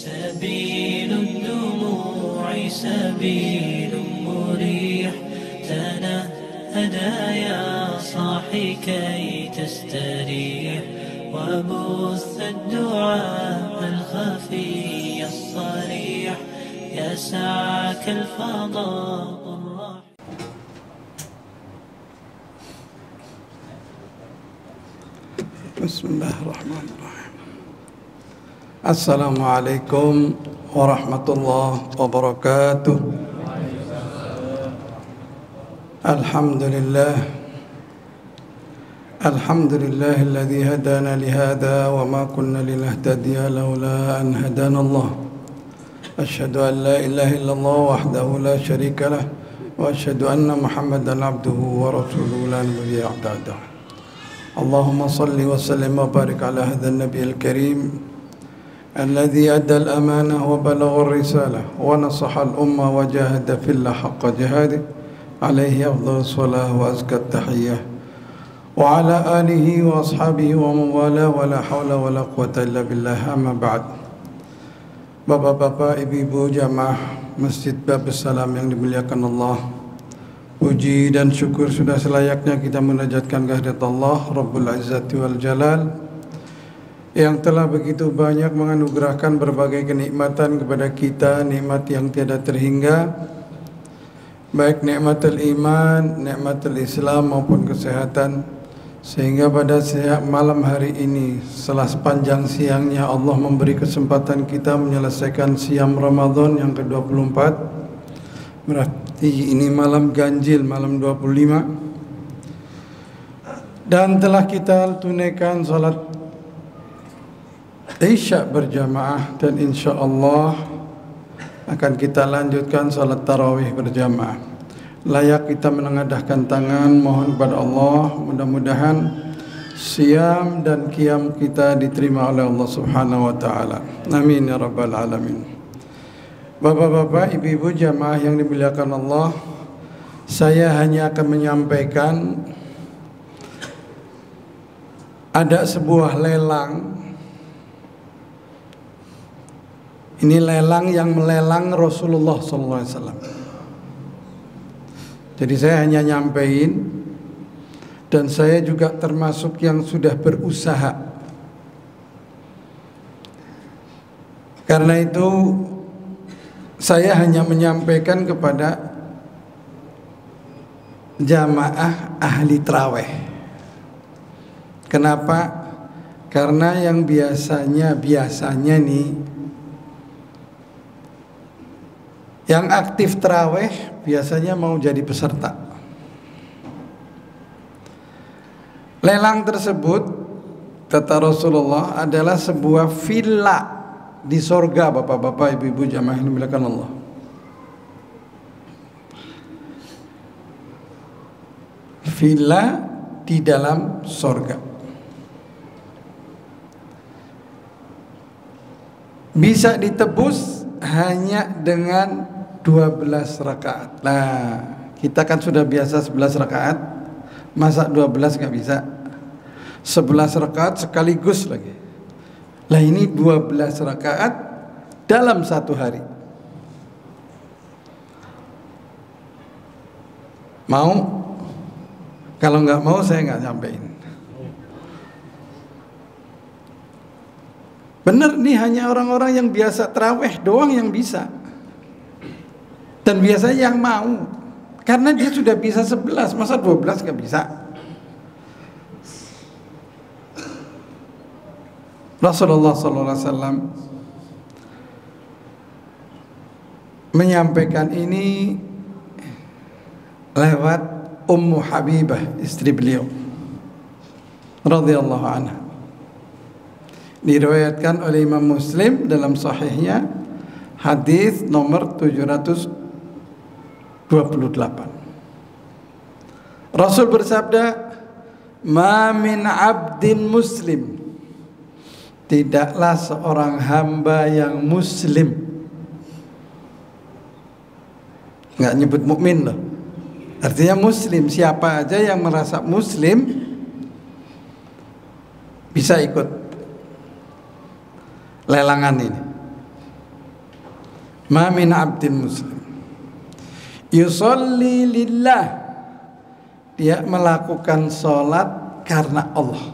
سبيل الدموع سبيل مريح تنهدى يا صاحي كي تستريح وبث الدعاء الخفي الصريح يسعك الفضاء الرحيم. بسم الله الرحمن الرحيم. السلام عليكم ورحمة الله وبركاته. الحمد لله الذي هدانا لهذا وما كنا لنهتدي لولا أن هدانا الله. أشهد أن لا إله إلا الله وحده لا شريك له وأشهد أن محمدا عبده ورسوله لا نبي بعده. اللهم صل وسلم وبارك على هذا النبي الكريم الذي أدى الأمانة وبلغ الرسالة ونصح الأمة وجاهد في الله حق جهاده عليه أفضل الصلاة وأزكى التحية وعلى آله وأصحابه ومن والاه ولا حول ولا قوة إلا بالله. أما بعد. Bapak-bapak, ibu-ibu jamaah Masjid Babus Salam yang dimuliakan Allah, puji dan syukur sudah selayaknya kita menajatkan kehadirat Allah Rabbul Izzati wal Jalal yang telah begitu banyak menganugerahkan berbagai kenikmatan kepada kita, nikmat yang tiada terhingga, baik nikmatul iman, nikmatul Islam maupun kesehatan, sehingga pada malam hari ini setelah sepanjang siangnya Allah memberi kesempatan kita menyelesaikan siam Ramadan yang ke-24. Berarti ini malam ganjil, malam 25, dan telah kita tunaikan salat Isya berjamaah, dan insya Allah akan kita lanjutkan salat tarawih berjamaah. Layak kita menengadahkan tangan mohon kepada Allah, mudah-mudahan siam dan qiyam kita diterima oleh Allah Subhanahu wa taala. Amin ya rabbal alamin. Bapak-bapak, ibu-ibu jamaah yang dimuliakan Allah, saya hanya akan menyampaikan ada sebuah lelang. Ini lelang yang melelang Rasulullah SAW. Jadi saya hanya nyampein, dan saya juga termasuk yang sudah berusaha. Karena itu saya hanya menyampaikan kepada jamaah ahli traweh. Kenapa? Karena yang biasanya nih, yang aktif traweh biasanya mau jadi peserta. Lelang tersebut, kata Rasulullah, adalah sebuah villa di sorga, bapak-bapak, ibu-ibu jamaah yang dimuliakan Allah. Villa di dalam sorga. Bisa ditebus hanya dengan 12 rakaat. Nah, kita kan sudah biasa 11 rakaat, masa 12 gak bisa? 11 rakaat sekaligus lagi. Lah ini 12 rakaat dalam satu hari. Mau? Kalau nggak mau saya nggak nyampein. Bener nih, hanya orang-orang yang biasa taraweh doang yang bisa. Dan biasanya yang mau, karena dia sudah bisa 11, masa 12 gak bisa? Rasulullah SAW menyampaikan ini lewat Ummu Habibah, istri beliau radhiyallahu anha. Diriwayatkan oleh Imam Muslim dalam sahihnya, hadis nomor 728. Rasul bersabda, "Ma min 'abdin muslim", tidaklah seorang hamba yang muslim. Nggak nyebut mukmin loh. Artinya muslim, siapa aja yang merasa muslim bisa ikut lelangan ini. Ma min abdin muslim yusolli lillah, dia melakukan sholat karena Allah.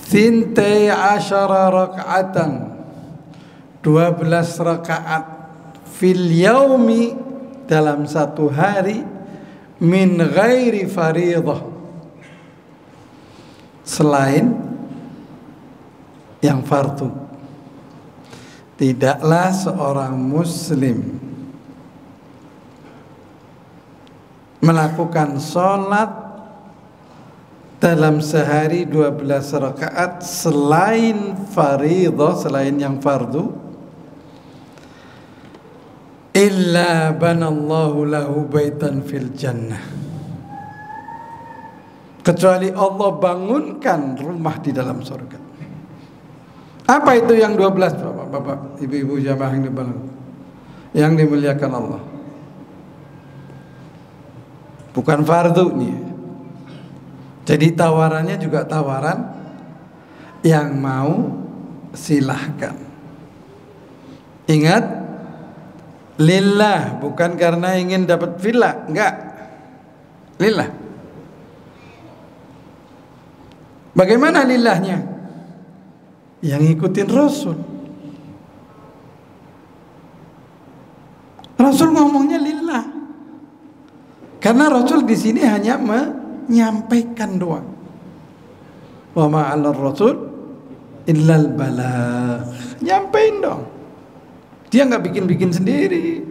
Thintai asyara raka'atan, 12 rakaat fil yaumi, dalam satu hari, min ghairi faridah, selain yang fardu. Tidaklah seorang muslim melakukan sholat dalam sehari 12 rakaat selain faridah, selain yang fardu, illa banallahu lahu baitan fil jannah, kecuali Allah bangunkan rumah di dalam surga. Apa itu yang 12, Bapak, Ibu-ibu jamaah yang dimuliakan Allah? Bukan fardu nih. Jadi tawarannya juga tawaran yang mau silahkan. Ingat, lillah, bukan karena ingin dapat villa, enggak. Lillah. Bagaimana lillahnya? Yang ikutin Rasul. Rasul ngomongnya lillah. Karena Rasul di sini hanya menyampaikan doang. Wa ma 'alar rasul illal balagh. Nyampein dong. Dia nggak bikin-bikin sendiri.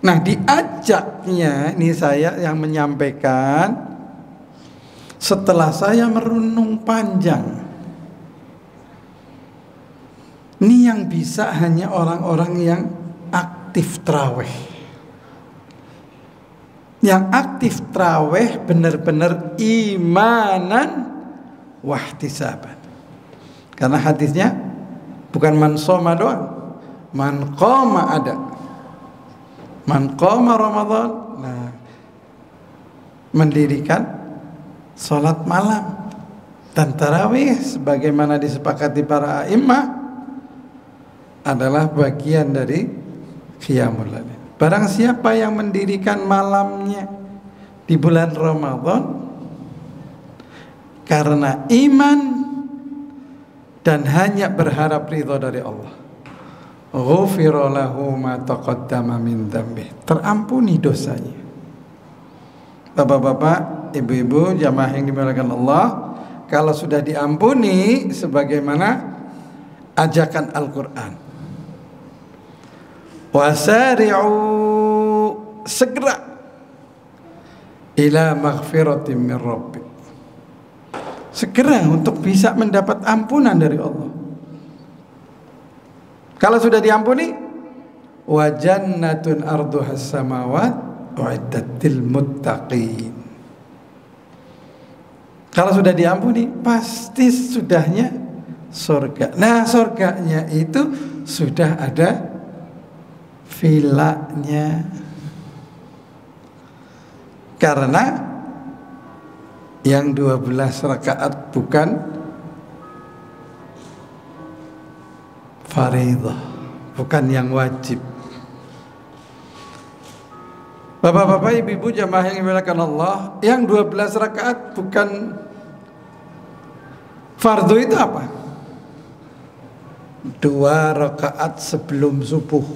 Nah, diajaknya ini saya yang menyampaikan setelah saya merenung panjang. Ini yang bisa hanya orang-orang yang aktif traweh. Yang aktif traweh benar-benar imanan wahtisaban. Karena hadisnya bukan man shoma doang, man qama ada. Man qama Ramadan, nah, mendirikan sholat malam dan tarawih sebagaimana disepakati para a'immah adalah bagian dari qiyamul lail. Barang siapa yang mendirikan malamnya di bulan Ramadan karena iman dan hanya berharap ridha dari Allah, ghufira lahu ma taqaddama min dzambih, terampuni dosanya. Bapak-bapak, ibu-ibu, jamaah yang dimuliakan Allah, kalau sudah diampuni sebagaimana ajakan Al-Quran, wasari'u, segera ila maghfiratin min rabbik, segera untuk bisa mendapat ampunan dari Allah. Kalau sudah diampuni, wa jannatun arduhas samawat uiddatil muttaqin. Kalau sudah diampuni, pasti sudahnya surga. Nah, surganya itu sudah ada villanya. Karena yang 12 rakaat bukan faridah, bukan yang wajib. Bapak-bapak, ibu-ibu, jamaah yang dimuliakan Allah, yang 12 rakaat bukan fardu itu apa? 2 rakaat sebelum subuh.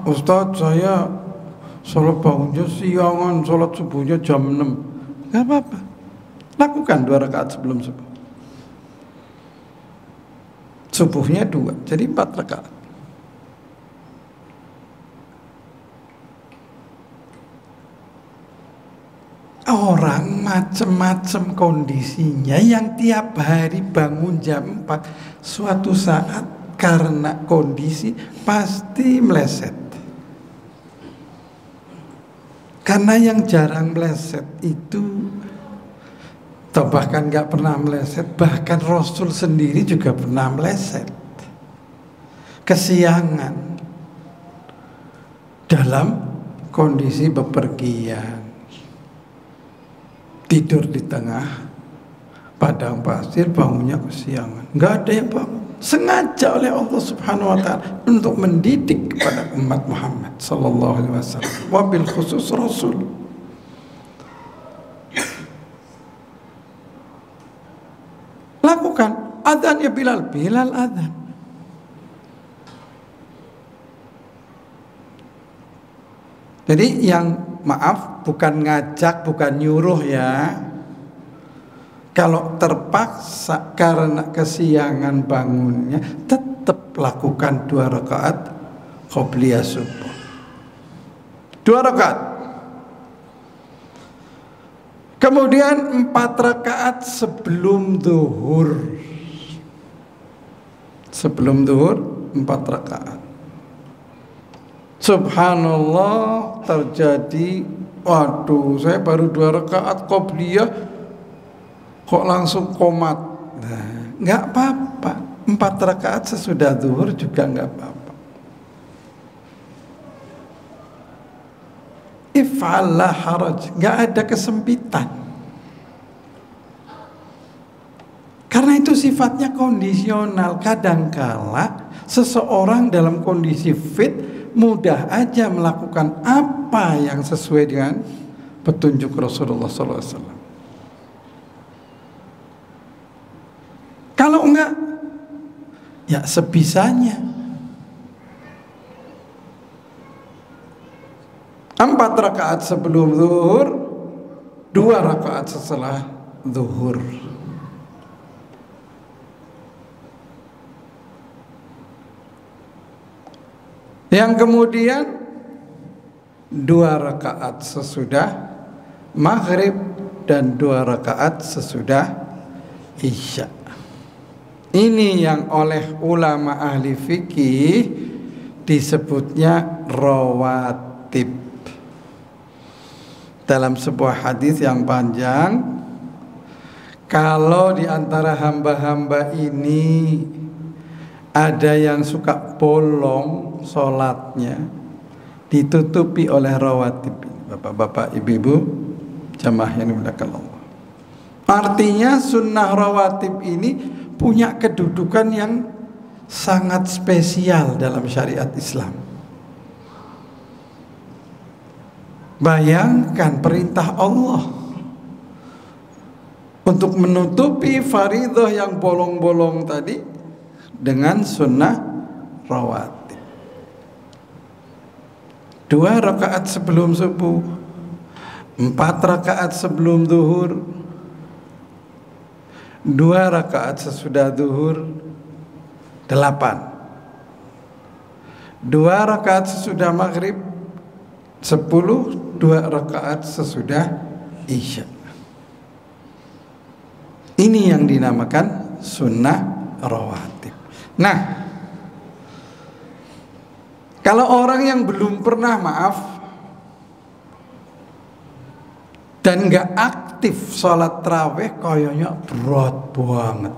Ustaz, saya sholat bangunnya siangan, sholat subuhnya jam 6. Gak apa-apa, lakukan 2 rakaat sebelum subuh. Subuhnya 2, jadi 4 rakaat. Orang macam-macam kondisinya, yang tiap hari bangun jam 4, suatu saat karena kondisi pasti meleset. Karena yang jarang meleset itu, atau bahkan gak pernah meleset, bahkan Rasul sendiri juga pernah meleset, kesiangan dalam kondisi bepergian. tidur di tengah padang pasir, bangunnya kesiangan. Nggak ada yang bangun. Sengaja oleh Allah Subhanahu wa Ta'ala untuk mendidik kepada umat Muhammad sallallahu alaihi wasallam, wabil khusus Rasul. Lakukan adzan ya Bilal, Bilal adzan. Jadi yang maaf bukan ngajak, bukan nyuruh ya. Kalau terpaksa karena kesiangan bangunnya, tetap lakukan 2 rakaat qobliyah subuh. 2 rakaat. Kemudian 4 rakaat sebelum zuhur. Sebelum zuhur 4 rakaat. Subhanallah, terjadi, waduh, saya baru 2 rakaat qobliyah kok langsung komat. Nah, nggak apa-apa. 4 rakaat sesudah zuhur juga nggak apa-apa. If'al la haraj, nggak ada kesempitan. Karena itu sifatnya kondisional. Kadangkala seseorang dalam kondisi fit mudah aja melakukan apa yang sesuai dengan petunjuk Rasulullah SAW. Kalau enggak, ya sebisanya. 4 rakaat sebelum zuhur, 2 rakaat setelah zuhur. Yang kemudian 2 rakaat sesudah maghrib dan 2 rakaat sesudah isya. Ini yang oleh ulama ahli fikih disebutnya rawatib. Dalam sebuah hadis yang panjang, kalau di antara hamba-hamba ini ada yang suka bolong sholatnya, ditutupi oleh rawatib. Bapak-bapak, ibu-ibu, jamaah yang dimuliakan Allah. Artinya sunnah rawatib ini punya kedudukan yang sangat spesial dalam syariat Islam. Bayangkan perintah Allah untuk menutupi fardhu yang bolong-bolong tadi dengan sunnah rawatib. 2 rakaat sebelum subuh, 4 rakaat sebelum zuhur, 2 rakaat sesudah zuhur, 8. 2 rakaat sesudah maghrib, 10. 2 rakaat sesudah isya. Ini yang dinamakan sunnah rawatib. Nah, kalau orang yang belum pernah, maaf, dan gak aktif sholat tarawih, kayaknya berat banget.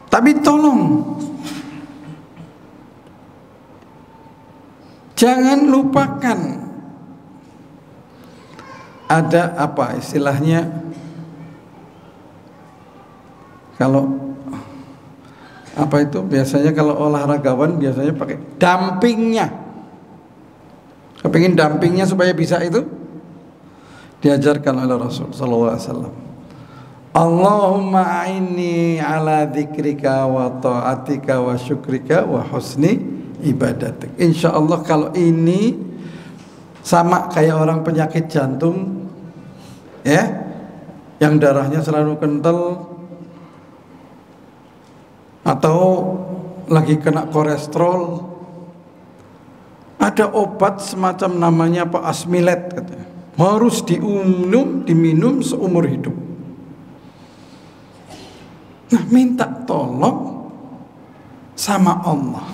Tapi tolong, jangan lupakan ada apa istilahnya, kalau apa itu biasanya kalau olahragawan biasanya pakai dampingnya. Kepingin dampingnya supaya bisa itu, diajarkan oleh Rasul sallallahu alaihi wasallam. Allahumma a'inni ala dzikrika wa ta'atika wa syukrika wa husni ibadatik. Insyaallah kalau ini sama kayak orang penyakit jantung ya, yang darahnya selalu kental atau lagi kena kolesterol, ada obat semacam namanya apa, Asmilet katanya. Harus diminum seumur hidup. Nah, minta tolong sama Allah.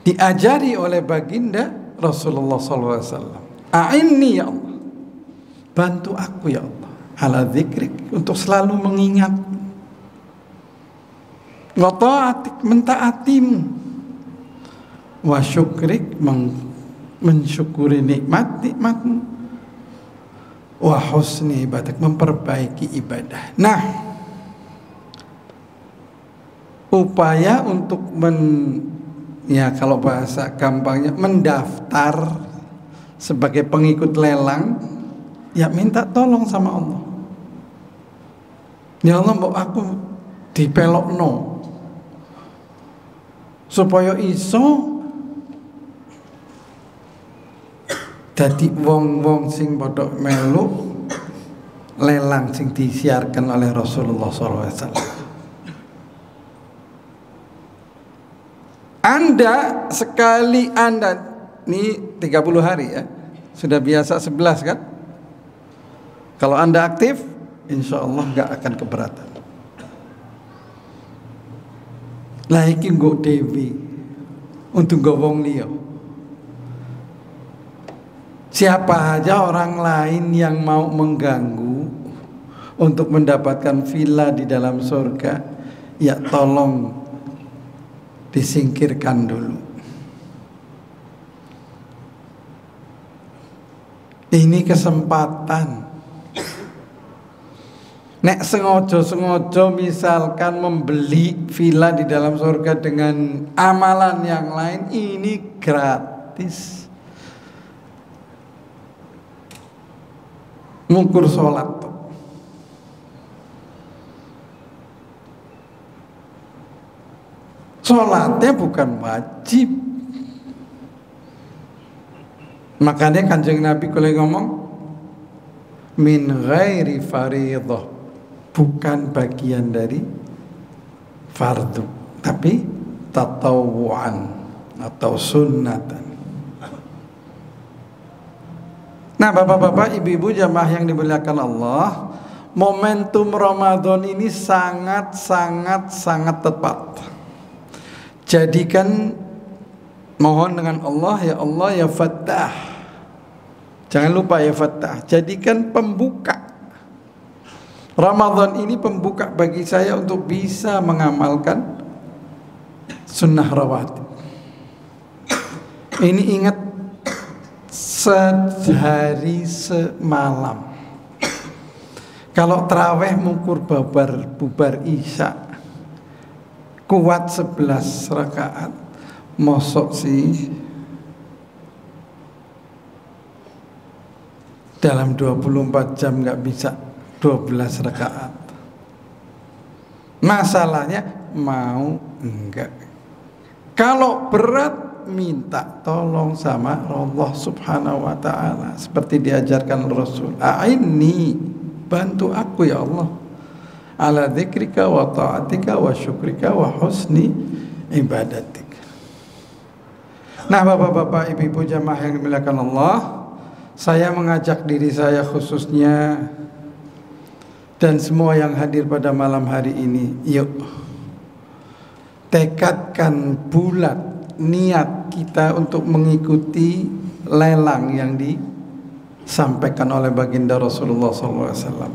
Diajari oleh baginda Rasulullah SAW. A'inni ya Allah, bantu aku ya Allah, ala dzikrik, untuk selalu mengingat, wa ta'atik, mentaatimu, wa syukrik, mensyukuri nikmat-nikmatmu, wa husni ibadah, memperbaiki ibadah. Nah, upaya untuk ya kalau bahasa gampangnya mendaftar sebagai pengikut lelang, ya minta tolong sama Allah. Ya Allah, mbok aku dipelokno supaya iso dadi wong-wong sing padha melu lelang sing disiarkan oleh Rasulullah SAW. Anda sekali ini 30 hari ya, sudah biasa 11 kan? Kalau Anda aktif, insya Allah gak akan keberatan. Lah iki nggo dewi untuk gowong liya. Siapa aja orang lain yang mau mengganggu untuk mendapatkan villa di dalam surga, ya tolong disingkirkan dulu. Ini kesempatan. Nek sengojo misalkan membeli villa di dalam surga dengan amalan yang lain, ini gratis. Ngukur sholat tuh. Sholatnya bukan wajib. Makanya Kanjeng Nabi kalau ngomong min ghairi fariidhah, bukan bagian dari fardu, tapi tatawuan atau sunnatan. Nah, bapak-bapak, ibu-ibu jamaah yang dimuliakan Allah, momentum Ramadan ini sangat tepat. Jadikan, mohon dengan Allah, ya Allah ya Fattah. Jangan lupa ya Fattah. Jadikan pembuka. Ramadan ini pembuka bagi saya untuk bisa mengamalkan sunnah rawatib. Ini ingat, sehari semalam. Kalau terawih mengukur bubar isya, kuat 11 rakaat. Mosok sih dalam 24 jam gak bisa 12 rakaat. Masalahnya mau enggak. Kalau berat, minta tolong sama Allah Subhanahu wa ta'ala, seperti diajarkan Rasul. A'inni, bantu aku ya Allah, ala dzikrika wa ta'atika wa syukrika wa husni ibadatik. Nah, bapak-bapak, ibu-ibu jamaah yang dimuliakan Allah, saya mengajak diri saya khususnya dan semua yang hadir pada malam hari ini, yuk tekadkan bulat niat kita untuk mengikuti lelang yang disampaikan oleh baginda Rasulullah SAW.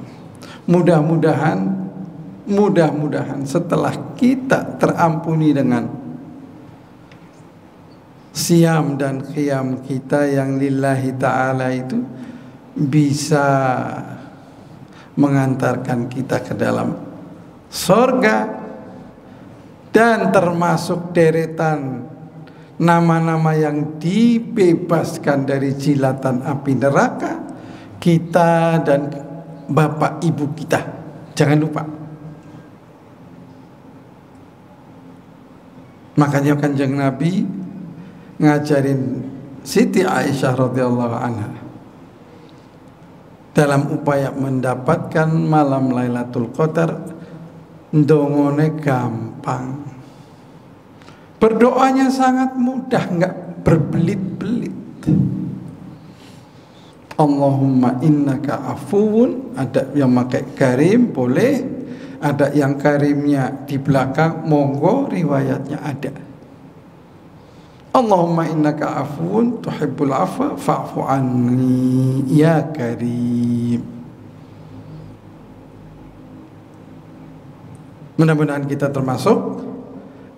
Mudah-mudahan setelah kita terampuni dengan siam dan qiyam kita yang lillahi ta'ala itu, bisa mengantarkan kita ke dalam surga dan termasuk deretan nama-nama yang dibebaskan dari jilatan api neraka kita dan bapak ibu kita. Jangan lupa. Makanya Kanjeng Nabi ngajarin Siti Aisyah radhiyallahu anha dalam upaya mendapatkan malam Lailatul Qadar, ndongone gampang. Berdoanya sangat mudah, enggak berbelit-belit. Allahumma innaka afuwun, ada yang pakai karim boleh, ada yang karimnya di belakang, monggo, riwayatnya ada. Allahumma innaka afuwun tuhibbul afwa fa'fu anni ya karim. Mudah-mudahan kita termasuk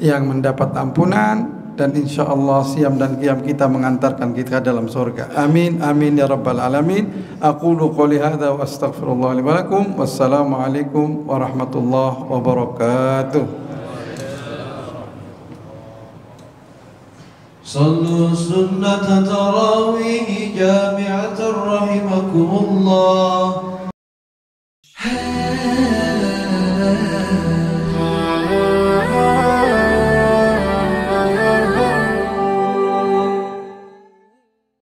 yang mendapat ampunan dan insya Allah siam dan qiyam kita mengantarkan kita dalam surga. Amin amin ya rabbal alamin. Aqulu qouli hadza wa astaghfirullah li wa lakum. Wassalamualaikum warahmatullahi wabarakatuh. صلوا سنة تراويح جامعة رحمكم الله.